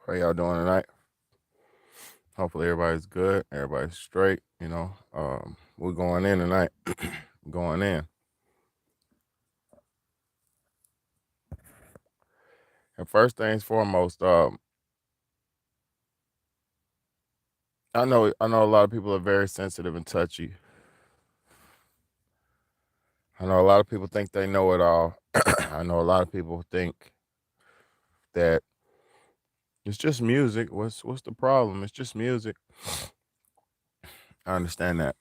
How y'all doing tonight? Hopefully everybody's good. Everybody's straight. We're going in tonight. Going in. And first things foremost, I know a lot of people are very sensitive and touchy. I know a lot of people think they know it all. I know a lot of people think that it's just music. What's the problem? It's just music. I understand that.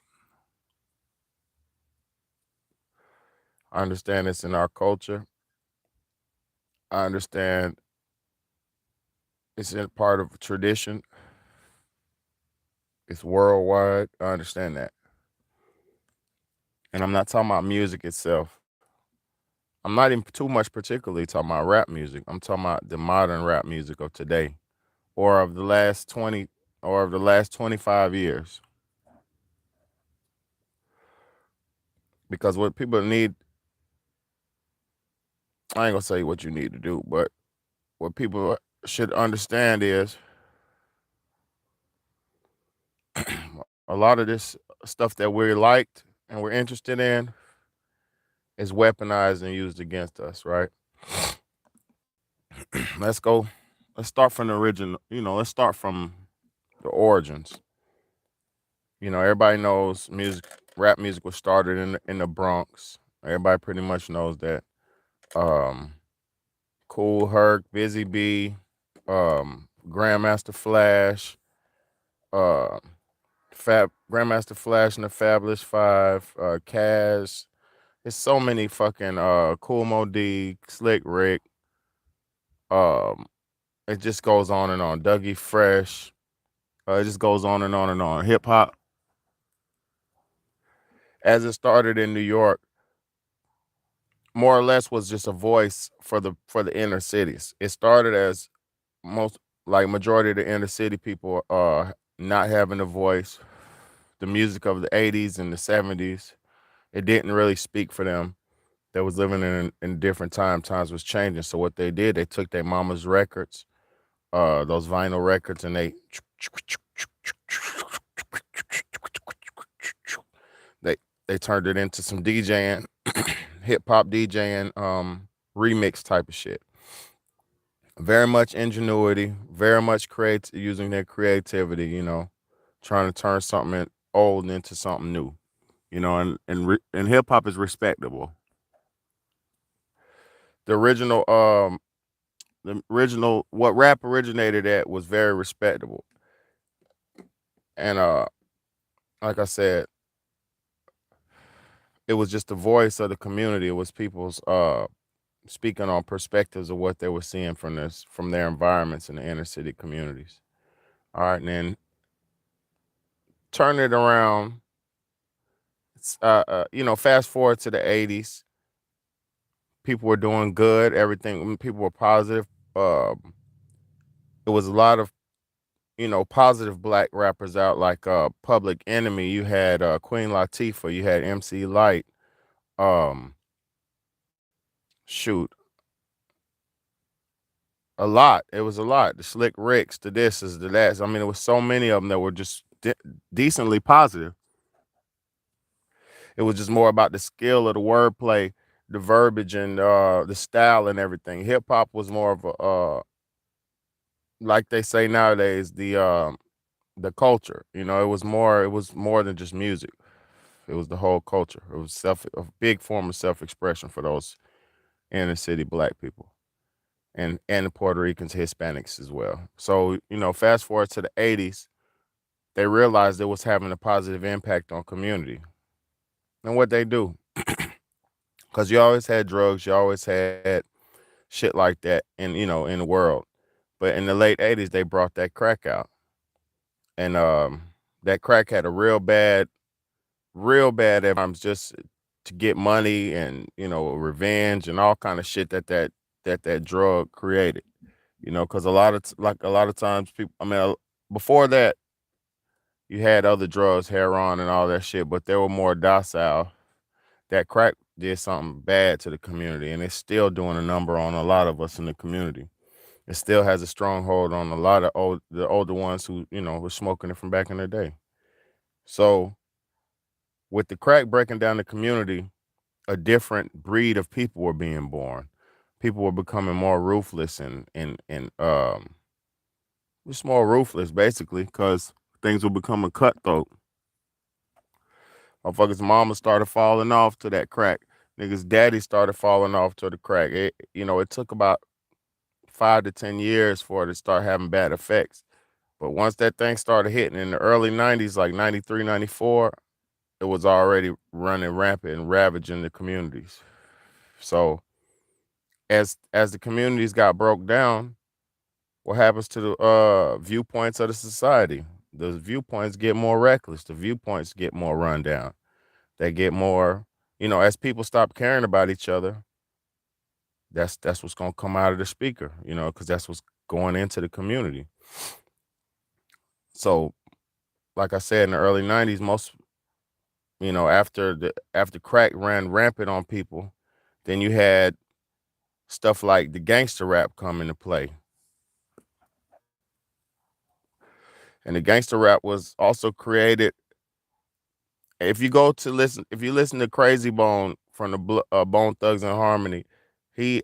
I understand it's in our culture. I understand it's in part of a tradition. It's worldwide. I understand that. And I'm not talking about music itself. I'm not even too much particularly talking about rap music. I'm talking about the modern rap music of today or of the last 20 or of the last 25 years. Because what people need, I ain't gonna say what you need to do, but what people should understand is a lot of this stuff that we're liked and we're interested in is weaponized and used against us, right? let's go, let's start from the original, let's start from the origins. Everybody knows rap music was started in the Bronx. Everybody pretty much knows that. Um, Cool Herc, Busy Bee, Grandmaster Flash, uh, Grandmaster Flash and the Fabulous Five, Kaz. There's so many fucking Cool Mo D, Slick Rick. Um, it just goes on and on. Dougie Fresh. It just goes on and on and on. Hip hop, as it started in New York, more or less was just a voice for the inner cities. It started as most like majority of the inner city people not having a voice. The music of the 80s and the 70s, it didn't really speak for them. They was living in different times was changing. So what they did, they took their mama's records, those vinyl records, and they they turned it into some DJing, hip hop DJing, remix type of shit. Very much ingenuity, very much using their creativity, trying to turn something old into something new, and hip hop is respectable. The original what rap originated at was very respectable. And like I said, it was just the voice of the community. It was people's speaking on perspectives of what they were seeing from their environments in the inner city communities. All right, and then turn it around. Fast forward to the 80s. People were doing good. Everything. People were positive. It was a lot of positive black rappers out like Public Enemy. You had Queen Latifah. You had MC Light. Um, shoot, a lot. It was a lot. The Slick Ricks, the this is the that. I mean, there was so many of them that were just decently positive. It was just more about the skill of the wordplay, the verbiage, and the style and everything. Hip hop was more of a like they say nowadays, the culture. It was more than just music. It was the whole culture. It was a big form of self expression for those inner city black people and the Puerto Ricans, Hispanics as well. So fast forward to the 80s, they realized it was having a positive impact on community. And what they do, because you always had drugs, you always had shit like that in the world. But in the late 80s, they brought that crack out, and that crack had a real bad just to get money and revenge and all kind of shit that drug created. Because a lot of times people, I mean, before that you had other drugs, heroin and all that shit, but they were more docile. That crack did something bad to the community, and it's still doing a number on a lot of us in the community. It still has a stronghold on a lot of the older ones who, were smoking it from back in the day. So with the crack breaking down the community, a different breed of people were being born. People were becoming more ruthless and just more ruthless basically because things were becoming cutthroat. Motherfuckers' mama started falling off to that crack. Niggas' daddy started falling off to the crack. It took about 5 to 10 years for it to start having bad effects. But once that thing started hitting in the early 90s, like 93, 94, it was already running rampant and ravaging the communities. So as the communities got broke down, what happens to the viewpoints of the society? The viewpoints get more reckless. The viewpoints get more run down. They get more, as people stop caring about each other, that's what's gonna come out of the speaker, because that's what's going into the community. So, like I said, in the early '90s, most, after crack ran rampant on people, then you had stuff like the gangster rap come into play. And the gangster rap was also created. If you listen to Crazy Bone from the Bone Thugs and Harmony, he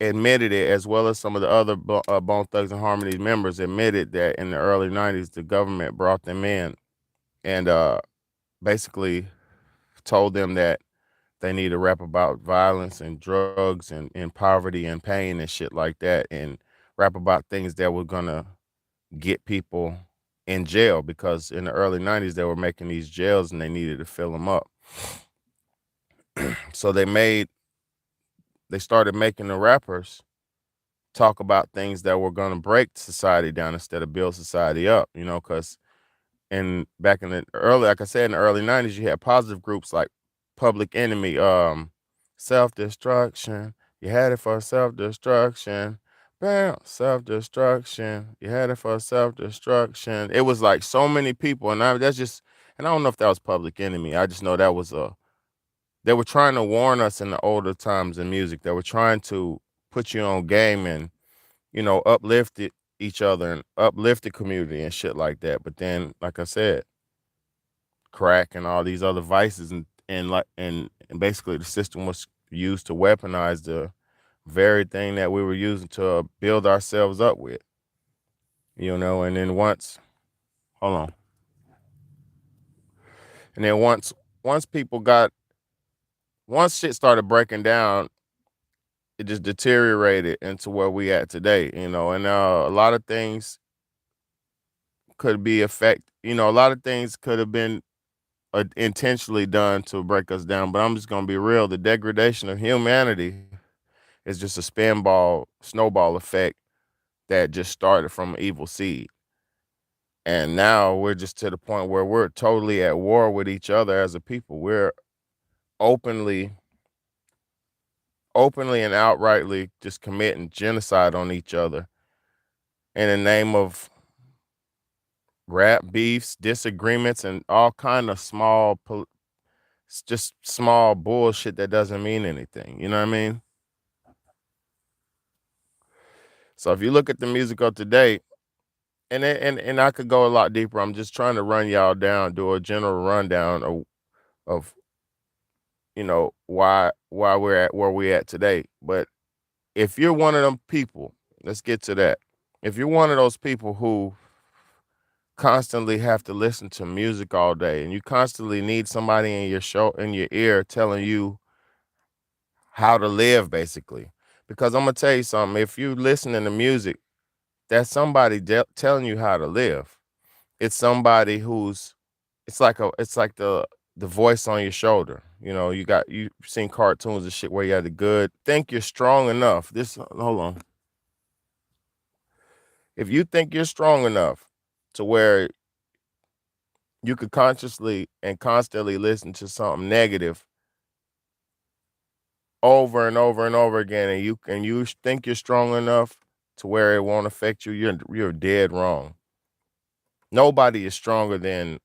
admitted it, as well as some of the other Bone Thugs and Harmony members admitted that in the early '90s, the government brought them in and basically told them that they need to rap about violence and drugs and poverty and pain and shit like that, and rap about things that were gonna get people in jail, because in the early '90s they were making these jails and they needed to fill them up. So they started making the rappers talk about things that were going to break society down instead of build society up, because back in the early, like I said, in the early '90s, you had positive groups like Public Enemy, Self Destruction. You had it for self destruction. Bam, self destruction. You had it for self destruction. It was like so many people, and I don't know if that was Public Enemy. I just know that was they were trying to warn us in the older times in music. They were trying to put you on game and, uplift each other and uplift the community and shit like that. But then, like I said, crack and all these other vices and basically the system was used to weaponize the very thing that we were using to build ourselves up with. And then hold on. And then once people got once shit started breaking down, it just deteriorated into where we at today, and a lot of things could be a lot of things could have been intentionally done to break us down, but I'm just gonna be real. The degradation of humanity is just a snowball effect that just started from an evil seed. And now we're just to the point where we're totally at war with each other as a people. We're openly and outrightly just committing genocide on each other in the name of rap beefs, disagreements, and all kind of just small bullshit that doesn't mean anything. You know what I mean? So if you look at the music of today, and I could go a lot deeper. I'm just trying to run y'all down, do a general rundown of why we're at where we're at today. But if you're one of them people, let's get to that. If you're one of those people who constantly have to listen to music all day and you constantly need somebody in your ear telling you how to live, basically, because I'm gonna tell you something. If you listening to music, that's somebody telling you how to live. It's somebody who's it's like the voice on your shoulder. You've seen cartoons and shit where you had the good think you're strong enough. This hold on. If you think you're strong enough to where you could consciously and constantly listen to something negative over and over and over again, and you think you're strong enough to where it won't affect you, you're dead wrong. Nobody is stronger than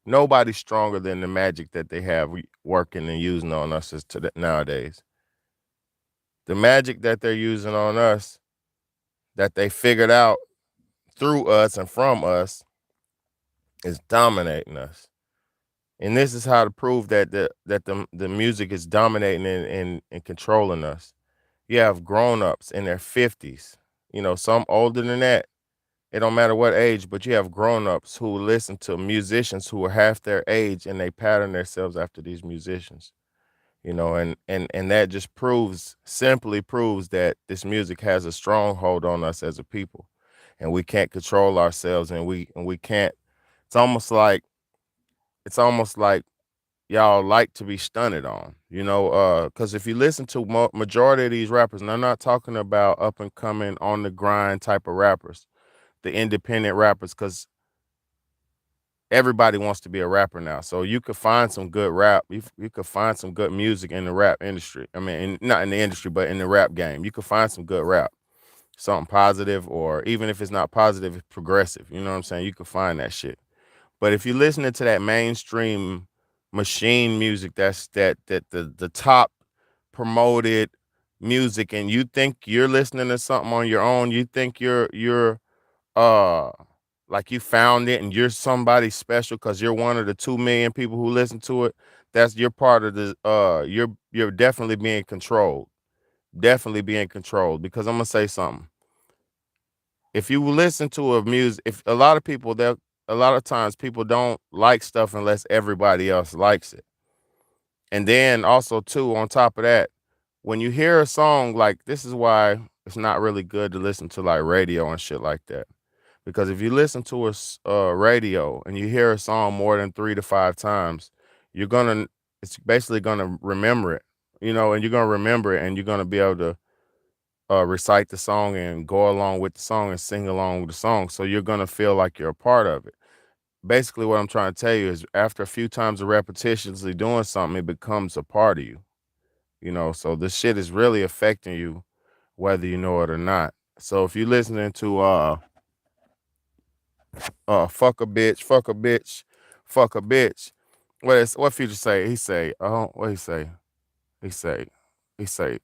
nobody's stronger than the magic that they have working and using on us nowadays. The magic that they're using on us, that they figured out through us and from us, is dominating us. And this is how to prove that the music is dominating and controlling us. You have grown-ups in their 50s, some older than that. It don't matter what age, but you have grown-ups who listen to musicians who are half their age, and they pattern themselves after these musicians. And that just simply proves that this music has a stronghold on us as a people, and we can't control ourselves, and we can't. It's almost like it's almost like y'all like to be stunted on, because if you listen to majority of these rappers, and I'm not talking about up and coming on the grind type of rappers, the independent rappers, because everybody wants to be a rapper now. So you could find some good rap. You could find some good music in the rap industry. I mean, not in the industry, but in the rap game. You could find some good rap, something positive, or even if it's not positive, it's progressive. You know what I'm saying? You could find that shit. But if you're listening to that mainstream machine music, that the top promoted music, and you think you're listening to something on your own, you think you're uh like you found it and you're somebody special because you're one of the 2 million people who listen to it. That's you're part of the you're definitely being controlled. Definitely being controlled, because I'm gonna say something. If you listen to a music, if a lot of people that a lot of times people don't like stuff unless everybody else likes it. And then also too, on top of that, when you hear a song, like, this is why it's not really good to listen to like radio and shit like that. Because if you listen to radio and you hear a song more than 3 to 5 times, you're gonna it's basically gonna remember it, and you're gonna remember it, and you're gonna be able to recite the song and go along with the song and sing along with the song. So you're gonna feel like you're a part of it. Basically, what I'm trying to tell you is, after a few times of repetitiously doing something, it becomes a part of you. So this shit is really affecting you, whether you know it or not. So if you're listening to fuck a bitch, fuck a bitch, fuck a bitch. What Future say? He say, what he say? He say,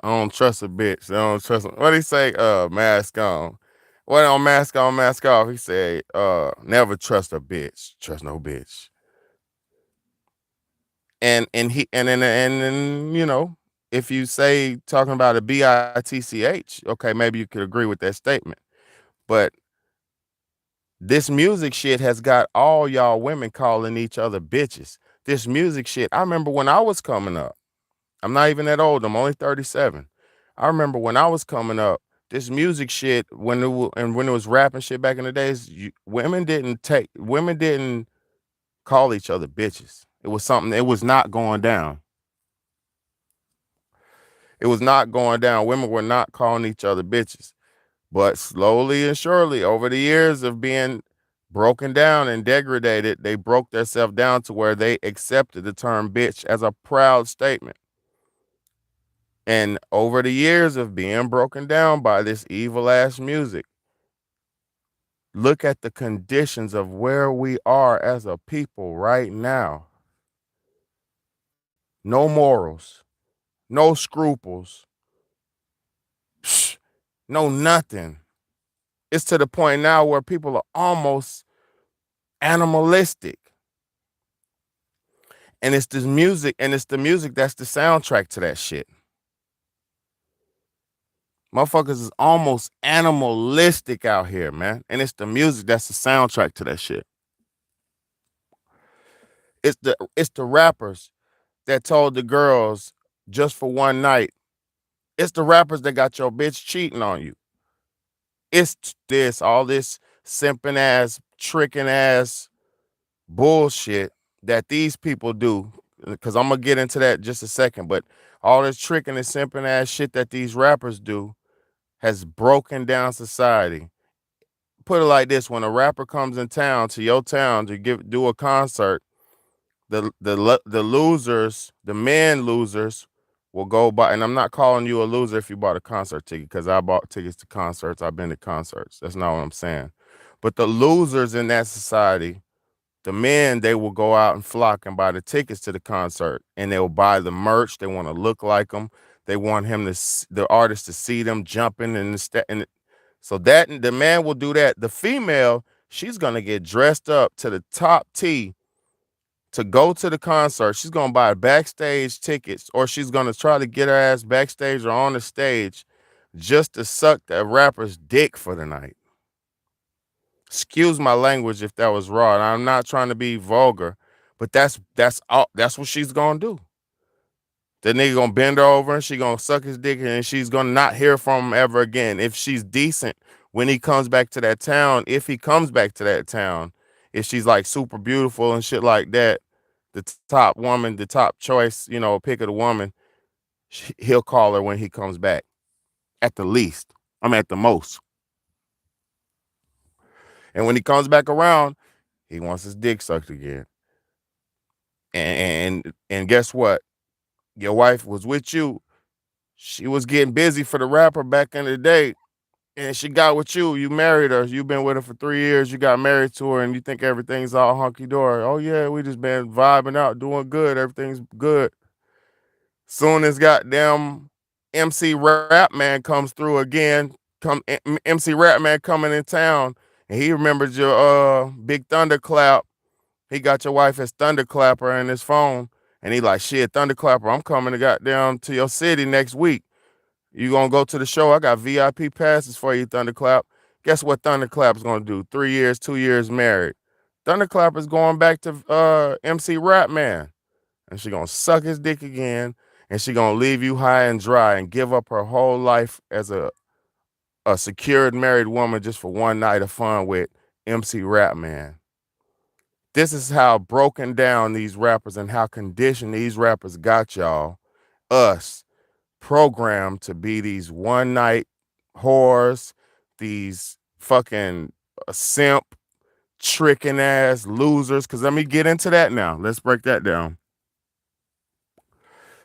I don't trust a bitch. I don't trust him. What he say? Mask on. What on mask on, mask off? He said, never trust a bitch. Trust no bitch. And if you say talking about a bitch, okay, maybe you could agree with that statement. But this music shit has got all y'all women calling each other bitches. This music shit, I remember when I was coming up. I'm not even that old. I'm only 37. I remember when I was coming up, this music shit, when it was rapping shit back in the days, women didn't call each other bitches. It was something. It was not going down. It was not going down. Women were not calling each other bitches. But slowly and surely, over the years of being broken down and degraded, they broke themselves down to where they accepted the term bitch as a proud statement. And over the years of being broken down by this evil ass music, look at the conditions of where we are as a people right now. No morals, no scruples, no nothing. It's to the point now where people are almost animalistic. And it's this music, and it's the music that's the soundtrack to that shit. Motherfuckers is almost animalistic out here, man. And it's the music that's the soundtrack to that shit. It's the rappers that told the girls just for one night. It's the rappers that got your bitch cheating on you. It's all this simping ass, tricking ass bullshit that these people do. Because I'm gonna get into that in just a second, but all this tricking and simping ass shit that these rappers do has broken down society. Put it like this: when a rapper comes in town, to your town, to do a concert, the losers, the men losers, will go buy. And I'm not calling you a loser if you bought a concert ticket, because I bought tickets to concerts. I've been to concerts. That's not what I'm saying. But the losers in that society, the men, they will go out and flock and buy the tickets to the concert, and they'll buy the merch. They want to look like them. They want him to the artist to see them jumping and so that the man will do that. The female, she's gonna get dressed up to the top T to go to the concert. She's gonna buy backstage tickets, or she's gonna try to get her ass backstage or on the stage just to suck that rapper's dick for the night. Excuse my language if that was raw. And I'm not trying to be vulgar, but that's what she's gonna do. The nigga gonna bend her over and she gonna suck his dick and she's gonna not hear from him ever again. If she's decent when he comes back to that town, if he comes back to that town, if she's like super beautiful and shit like that, the top woman, the top choice, pick of the woman, he'll call her when he comes back. At the least. I'm at the most. And when he comes back around, he wants his dick sucked again. And guess what? Your wife was with you. She was getting busy for the rapper back in the day. And she got with you. You married her. You've been with her for 3 years. You got married to her and you think everything's all hunky-dory. Oh, yeah, we just been vibing out, doing good. Everything's good. Soon as goddamn MC Rap Man comes through again, MC Rap Man coming in town, and he remembers your big thunderclap. He got your wife as Thunderclapper in his phone, and he like, shit, Thunderclapper, I'm coming to goddamn to your city next week. You gonna go to the show? I got VIP passes for you, Thunderclap. Guess what Thunderclap's gonna do? 3 years, 2 years married. Thunderclap is going back to MC Rap Man, and she gonna suck his dick again, and she gonna leave you high and dry and give up her whole life as a secured married woman just for one night of fun with MC Rap Man. This is how broken down these rappers and how conditioned these rappers got y'all, us, programmed to be these one night whores, these fucking simp, tricking ass losers. Cause let me get into that now. Let's break that down.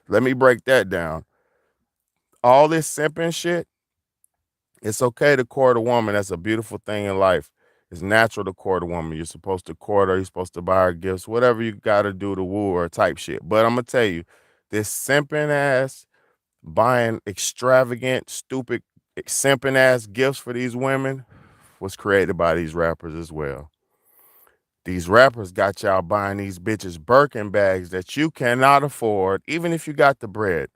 Let me break that down. All this simping shit, it's okay to court a woman. That's a beautiful thing in life. It's natural to court a woman. You're supposed to court her. You're supposed to buy her gifts, whatever you got to do to woo her type shit. But I'm going to tell you, this simping ass, buying extravagant, stupid, simping ass gifts for these women was created by these rappers as well. These rappers got y'all buying these bitches Birkin bags that you cannot afford, even if you got the bread.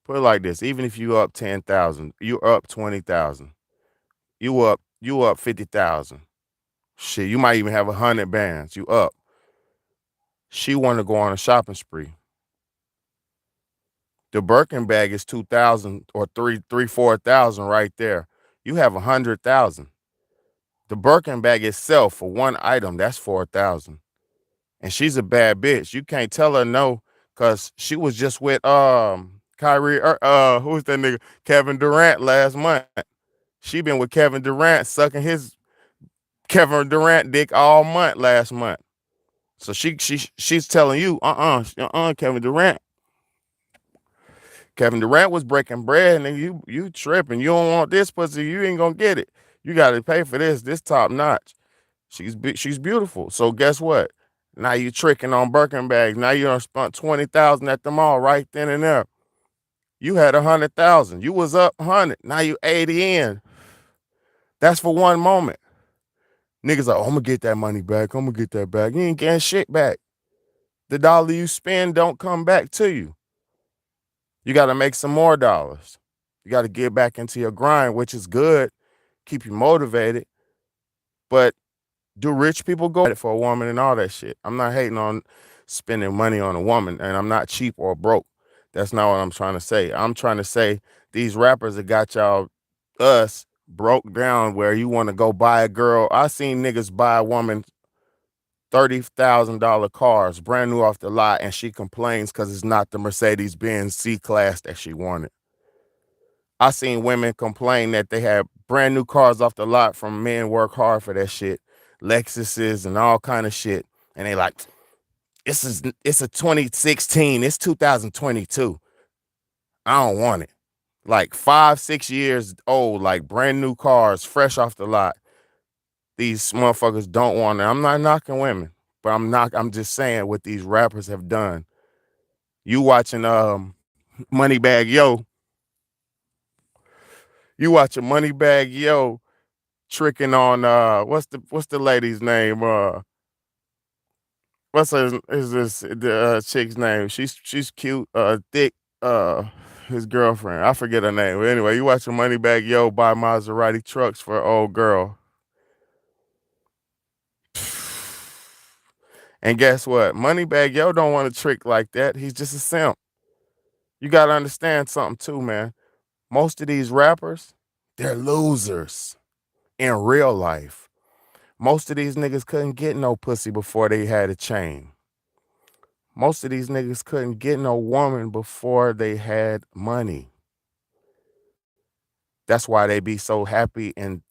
Put it like this, even if you up 10,000, you up 20,000, you up 50,000. Shit, you might even have 100 bands. You up. She want to go on a shopping spree. The Birkin bag is 2,000 or 4,000 right there. You have 100,000. The Birkin bag itself for one item, that's 4,000. And she's a bad bitch. You can't tell her no, cause she was just with Kyrie, who's that nigga? Kevin Durant last month. She been with Kevin Durant sucking his Kevin Durant dick all month last month. So she's telling you, Kevin Durant. Kevin Durant was breaking bread, and you tripping. You don't want this pussy, you ain't gonna get it. You gotta pay for this. This top notch. She's beautiful. So guess what? Now you tricking on Birkin bags. Now you done spent 20,000 at the mall right then and there. You had 100,000. You was up 100. Now you 80 in. That's for one moment. Niggas like, oh, I'm gonna get that money back. I'm gonna get that back. You ain't getting shit back. The dollar you spend don't come back to you. You gotta make some more dollars. You gotta get back into your grind, which is good. Keep you motivated. But do rich people go for a woman and all that shit? I'm not hating on spending money on a woman, and I'm not cheap or broke. That's not what I'm trying to say. I'm trying to say these rappers that got y'all, us, broke down where you want to go buy a girl. I seen niggas buy a woman $30,000 cars, brand new off the lot, and she complains because it's not the Mercedes-Benz C-Class that she wanted. I seen women complain that they had brand new cars off the lot from men work hard for that shit, Lexuses and all kind of shit, and they like, it's a 2016, it's 2022. I don't want it. Like 5-6 years old, like brand new cars, fresh off the lot. These motherfuckers don't want it. I'm not knocking women, but I'm just saying what these rappers have done. You watching Moneybag Yo, You watch a Moneybag Yo tricking on what's the lady's name? What's her is this the chick's name? She's cute, thick, his girlfriend. I forget her name. But anyway, you watch a Moneybag Yo buy Maserati trucks for an old girl. And guess what? Moneybag Yo don't want to trick like that. He's just a simp. You gotta understand something too, man. Most of these rappers, they're losers in real life. Most of these niggas couldn't get no pussy before they had a chain. Most of these niggas couldn't get no woman before they had money. That's why they be so happy and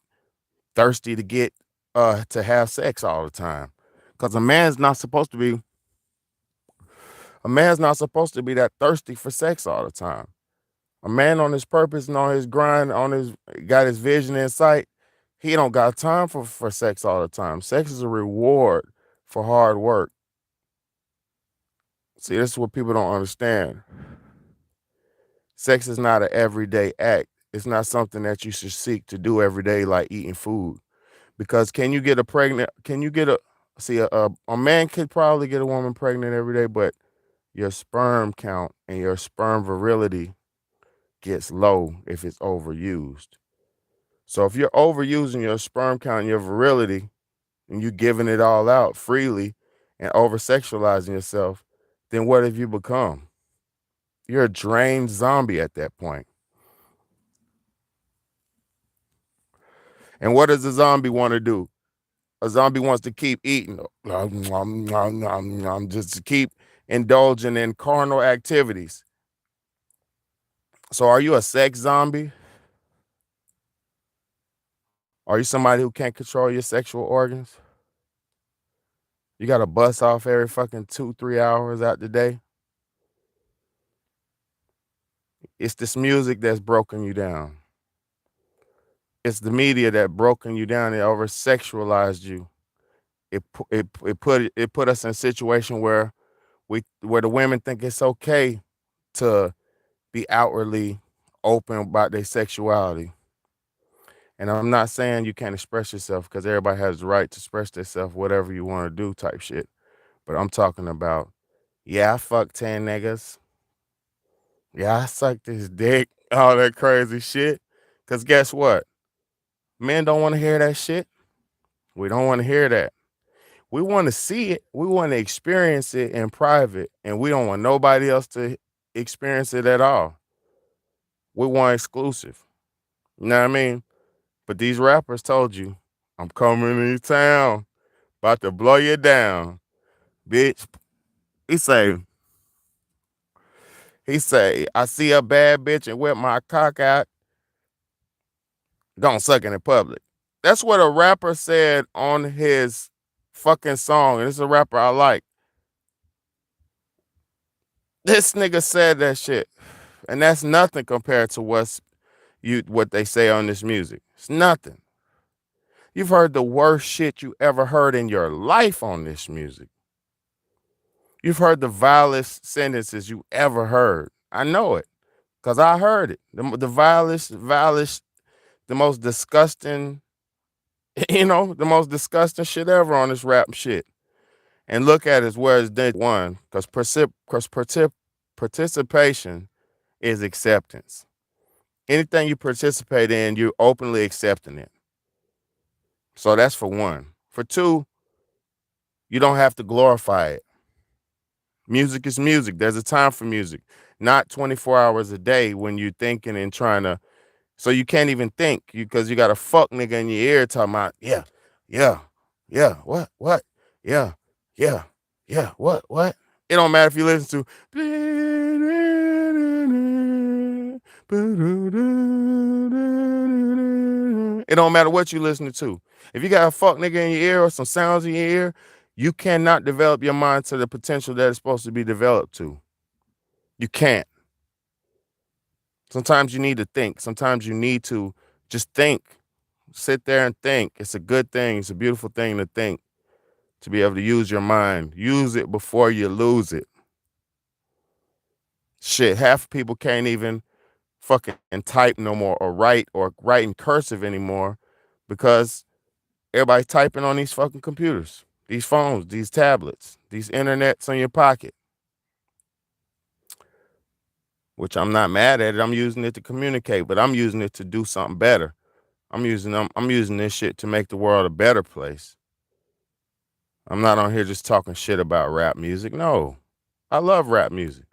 thirsty to have sex all the time. Cause a man's not supposed to be that thirsty for sex all the time. A man on his purpose and on his grind, got his vision in sight, he don't got time for sex all the time. Sex is a reward for hard work. See, this is what people don't understand. Sex is not an everyday act. It's not something that you should seek to do every day like eating food. Because a man could probably get a woman pregnant every day, but your sperm count and your sperm virility gets low if it's overused. So if you're overusing your sperm count and your virility and you giving it all out freely and over sexualizing yourself, then what have you become? You're a drained zombie at that point. And what does a zombie want to do? A zombie wants to keep eating, just to keep indulging in carnal activities. So are you a sex zombie? Are you somebody who can't control your sexual organs? You got to bust off every fucking 2-3 hours out the day. It's this music that's broken you down. It's the media that broken you down. It over sexualized you. It put us in a situation where the women think it's okay to be outwardly open about their sexuality. And I'm not saying you can't express yourself because everybody has the right to express themselves, whatever you want to do, type shit. But I'm talking about, yeah, I fucked 10 niggas. Yeah, I sucked his dick, all that crazy shit. Cause guess what? Men don't want to hear that shit. We don't want to hear that. We want to see it. We want to experience it in private, and we don't want nobody else to experience it at all. We want exclusive. You know what I mean? But these rappers told you, I'm coming to town, about to blow you down, bitch. He say, I see a bad bitch and whip my cock out. Don't suck in public. That's what a rapper said on his fucking song. And it's a rapper I like. This nigga said that shit. And that's nothing compared to what they say on this music. It's nothing. You've heard the worst shit you ever heard in your life on this music. You've heard the vilest sentences you ever heard. I know it because I heard it. The vilest, the most disgusting, the most disgusting shit ever on this rap shit. And look at it where it's done one, because participation is acceptance. Anything you participate in, you're openly accepting it. So that's for one. For two, you don't have to glorify it. Music is music. There's a time for music, not 24 hours a day when you're thinking and trying to. So you can't even think because you got a fuck nigga in your ear talking about, yeah, what, yeah, what. It don't matter if you listen to. It don't matter what you listening to. If you got a fuck nigga in your ear or some sounds in your ear, you cannot develop your mind to the potential that it's supposed to be developed to. You can't. Sometimes you need to think. Sometimes you need to just think. Sit there and think. It's a good thing. It's a beautiful thing to think, to be able to use your mind. Use it before you lose it. Shit, half people can't even fucking type no more or write in cursive anymore because everybody's typing on these fucking computers, these phones, these tablets, these internets on your pocket, which I'm not mad at it. I'm using it to communicate, but I'm using it to do something better. I'm using this shit to make the world a better place. I'm not on here just talking shit about rap music. No. I love rap music.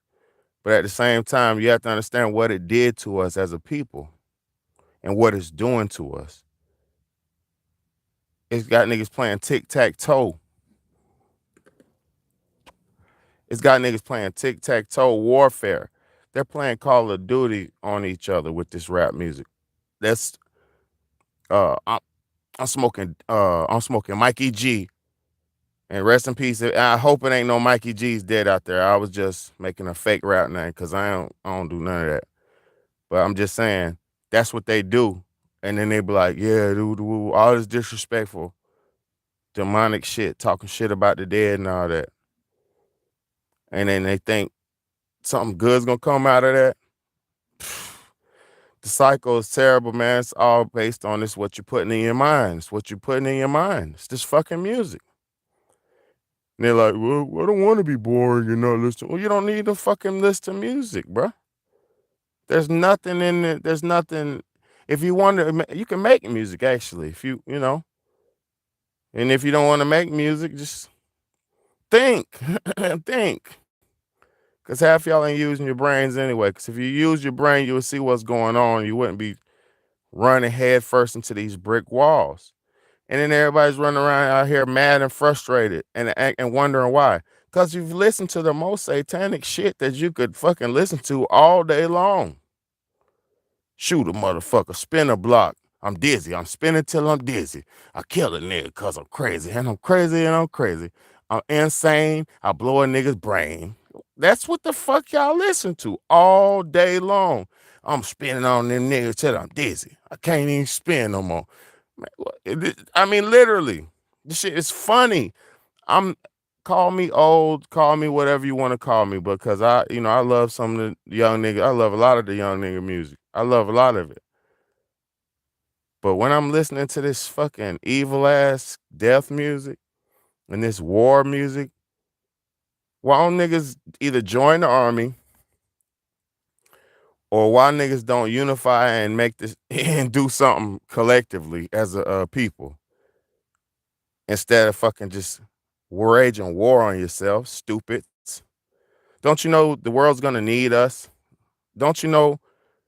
But at the same time, you have to understand what it did to us as a people and what it's doing to us. It's got niggas playing tic-tac-toe. It's got niggas playing tic-tac-toe warfare. They're playing Call of Duty on each other with this rap music. That's uh I'm, I'm smoking Mikey G. And rest in peace. I hope it ain't no Mikey G's dead out there. I was just making a fake rap name because I don't do none of that. But I'm just saying that's what they do. And then they be like, yeah, dude, all this disrespectful, demonic shit, talking shit about the dead and all that. And then they think something good's gonna come out of that. The cycle is terrible, man. It's all based on this what you're putting in your mind. It's what you're putting in your mind. It's this fucking music. And they're like, well, I don't want to be boring and not listen. Well, you don't need to fucking listen to music, bro. There's nothing in it. There's nothing. If you want to, you can make music actually. If you know, and if you don't want to make music, just think, think. Because half y'all ain't using your brains anyway. Because if you use your brain, you would see what's going on. You wouldn't be running head first into these brick walls. And then everybody's running around out here mad and frustrated and wondering why. Because you've listened to the most satanic shit that you could fucking listen to all day long. Shoot a motherfucker, spin a block. I'm dizzy. I'm spinning till I'm dizzy. I kill a nigga because I'm crazy. And I'm crazy and I'm crazy. I'm insane. I blow a nigga's brain. That's what the fuck y'all listen to all day long. I'm spinning on them niggas till I'm dizzy. I can't even spin no more. I mean, literally, this shit is funny. I'm Call me old, call me whatever you want to call me, because I love some of the young nigga. I love a lot of the young nigga music. I love a lot of it. But when I'm listening to this fucking evil ass death music and this war music, why don't niggas either join the army or why niggas don't unify and make this and do something collectively as a people instead of fucking just raging war on yourself, stupid. Don't you know the world's gonna need us? Don't you know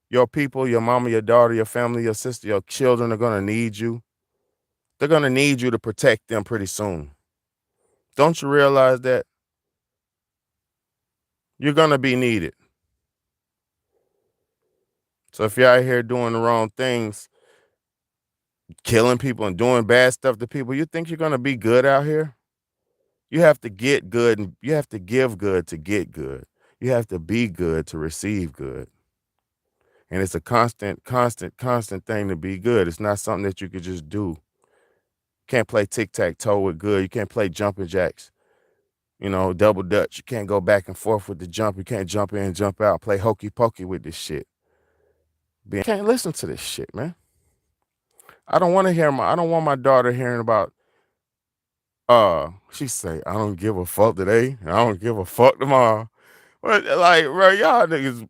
your people, your mama, your daughter, your family, your sister, your children are gonna need you? They're gonna need you to protect them pretty soon. Don't you realize that? You're gonna be needed. So if you're out here doing the wrong things, killing people and doing bad stuff to people, you think you're gonna be good out here? You have to get good and you have to give good to get good. You have to be good to receive good. And it's a constant thing to be good. It's not something that you could just do. Can't play tic-tac-toe with good. You can't play jumping jacks. Double dutch. You can't go back and forth with the jump. You can't jump in, jump out, play hokey pokey with this shit. You can't listen to this shit, man. I don't want my daughter hearing about she say, I don't give a fuck today, and I don't give a fuck tomorrow. But like, bro, y'all niggas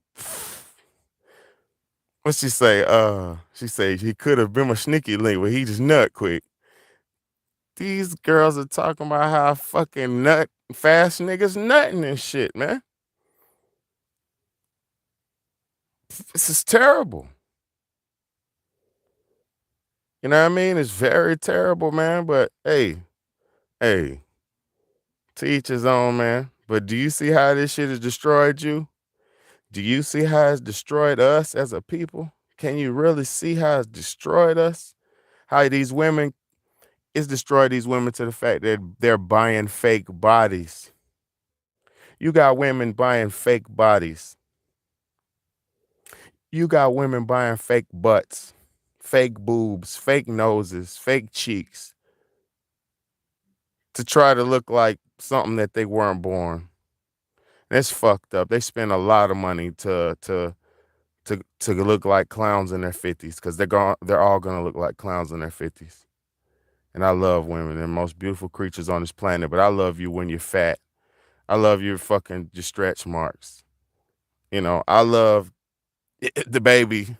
what she say? She say he could have been a sneaky link, but he just nut quick. These girls are talking about how fucking nut fast niggas nutting and shit, man. This is terrible. You know what I mean? It's very terrible, man. But hey, to each his own, man. But do you see how this shit has destroyed you? Do you see how it's destroyed us as a people? Can you really see how it's destroyed us? How it's destroyed these women to the fact that they're buying fake bodies. You got women buying fake bodies. You got women buying fake butts, fake boobs, fake noses, fake cheeks to try to look like something that they weren't born. That's fucked up. They spend a lot of money to look like clowns in their 50s because they're all gonna look like clowns in their 50s. And I love women. They're the most beautiful creatures on this planet. But I love you when you're fat. I love your fucking your stretch marks. I love the baby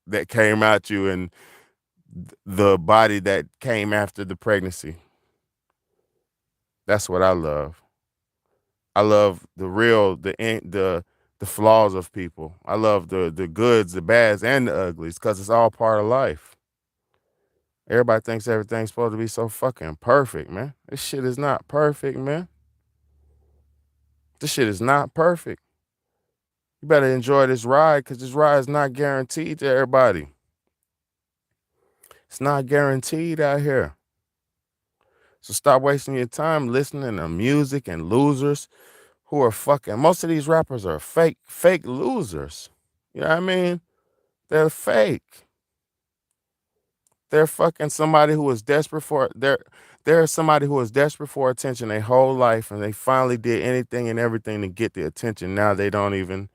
that came out you and the body that came after the pregnancy. That's what I love. I love the real, the flaws of people. I love the goods, the bads, and the uglies because it's all part of life. Everybody thinks everything's supposed to be so fucking perfect, man. This shit is not perfect, man. This shit is not perfect. You better enjoy this ride because this ride is not guaranteed to everybody. It's not guaranteed out here. So stop wasting your time listening to music and losers who are fucking. Most of these rappers are fake losers. You know what I mean? They're fake. They're fucking somebody who was desperate for they're somebody who was desperate for attention their whole life and they finally did anything and everything to get the attention. Now they don't even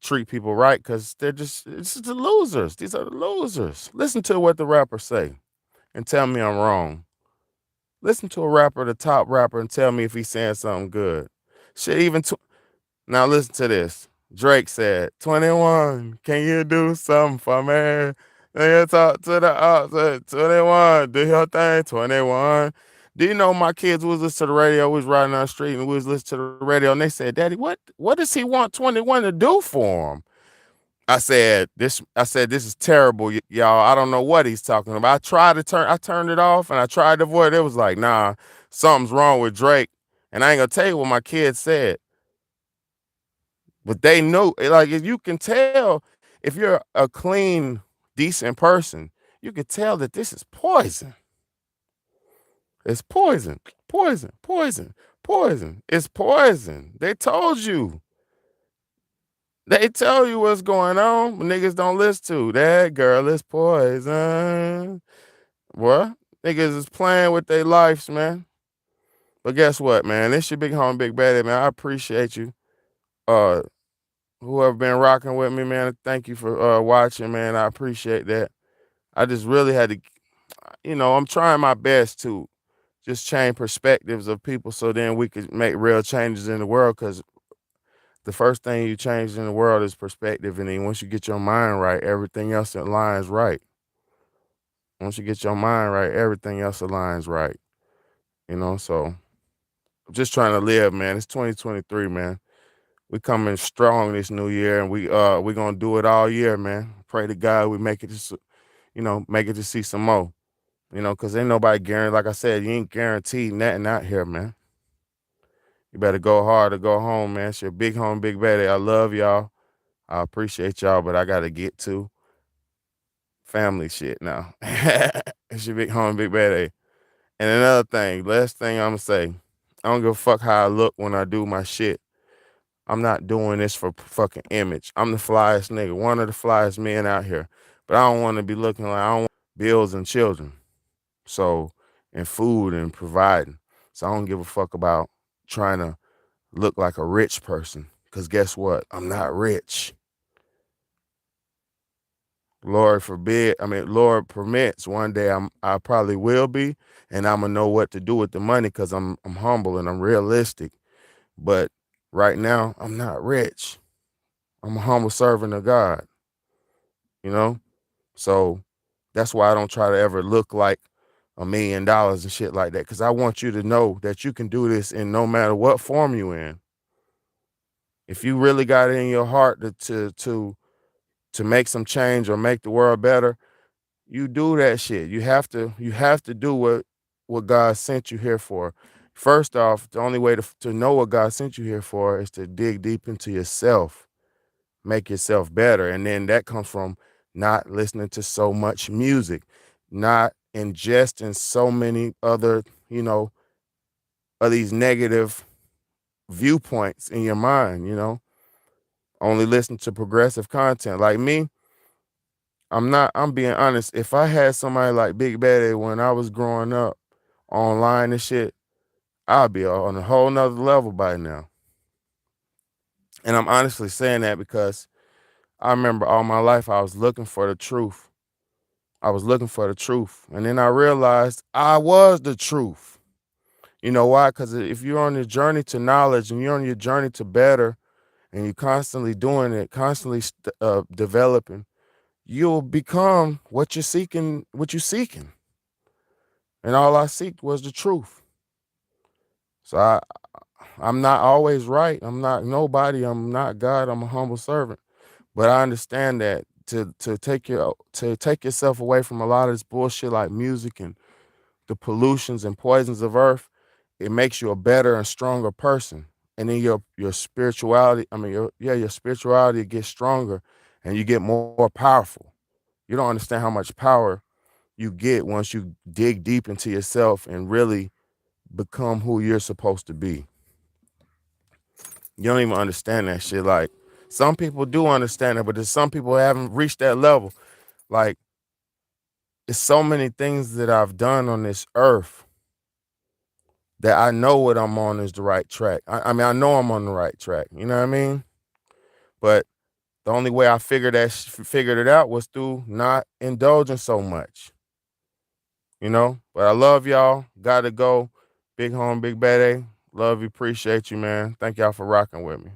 treat people right because it's just the losers. These are the losers. Listen to what the rappers say and tell me I'm wrong. Listen to a rapper, the top rapper, and tell me if he's saying something good. Shit, now listen to this. Drake said, 21, can you do something for me? Then you talk to the outside, 21, do your thing, 21. Do you know my kids was listening to the radio, we was riding down the street and we was listening to the radio and they said, Daddy, what does he want 21 to do for him? I said, this is terrible, y'all. I don't know what he's talking about. I turned it off and I tried to avoid it. It was like, nah, something's wrong with Drake. And I ain't gonna tell you what my kids said. But they knew, like, if you can tell, if you're a clean, decent person, you can tell that this is poison. It's poison, poison, poison, poison. It's poison. They told you. They tell you what's going on, but niggas don't listen to. That girl is poison. What? Niggas is playing with their lives, man. But guess what, man? This your big home, big baddie, man. I appreciate you. Uh, whoever been rocking with me, man. Thank you for watching, man. I appreciate that. I just really had to, I'm trying my best to just change perspectives of people so then we could make real changes in the world. Because the first thing you change in the world is perspective. And then once you get your mind right, everything else aligns right. Once you get your mind right, everything else aligns right. So I'm just trying to live, man. It's 2023, man. We coming strong this new year, and we gonna do it all year, man. Pray to God we make it make it to see some more. Cause ain't nobody guaranteed. Like I said, you ain't guaranteed nothing out here, man. You better go hard or go home, man. It's your big home, big baddie. I love y'all. I appreciate y'all, but I gotta get to family shit now. It's your big home, big baddie. And another thing, last thing I'm gonna say, I don't give a fuck how I look when I do my shit. I'm not doing this for fucking image. I'm the flyest nigga, one of the flyest men out here. But I don't want to be looking like I don't want bills and children. So, and food and providing. So I don't give a fuck about trying to look like a rich person. Cause guess what? I'm not rich. Lord forbid. Lord permits. One day I probably will be, and I'm gonna know what to do with the money because I'm humble and I'm realistic. But right now, I'm not rich. I'm a humble servant of God, you know? So that's why I don't try to ever look like $1 million and shit like that. Cause I want you to know that you can do this in no matter what form you in. If you really got it in your heart to make some change or make the world better, you do that shit. You have to do what God sent you here for. First off, the only way to know what God sent you here for is to dig deep into yourself, make yourself better. And then that comes from not listening to so much music, not ingesting so many other, of these negative viewpoints in your mind. Only listen to progressive content. Like me, I'm being honest. If I had somebody like Big Baddie when I was growing up online and shit, I'd be on a whole nother level by now. And I'm honestly saying that because I remember all my life I was looking for the truth. I was looking for the truth. And then I realized I was the truth. You know why? Because if you're on your journey to knowledge and you're on your journey to better and you're constantly doing it, constantly developing, you'll become what you're seeking. And all I seek was the truth. So I'm not always right. I'm not nobody. I'm not God. I'm a humble servant. But I understand that to take yourself away from a lot of this bullshit like music and the pollutions and poisons of earth, it makes you a better and stronger person. And then your spirituality, your spirituality gets stronger and you get more powerful. You don't understand how much power you get once you dig deep into yourself and really become who you're supposed to be. You don't even understand that shit. Like some people do understand it, but there's some people who haven't reached that level. Like it's so many things that I've done on this earth that I know what I'm on is the right track. I know I'm on the right track. You know what I mean? But the only way I figured it out was through not indulging so much. You know. But I love y'all. Gotta go. Big home, big bad. Love you. Appreciate you, man. Thank y'all for rocking with me.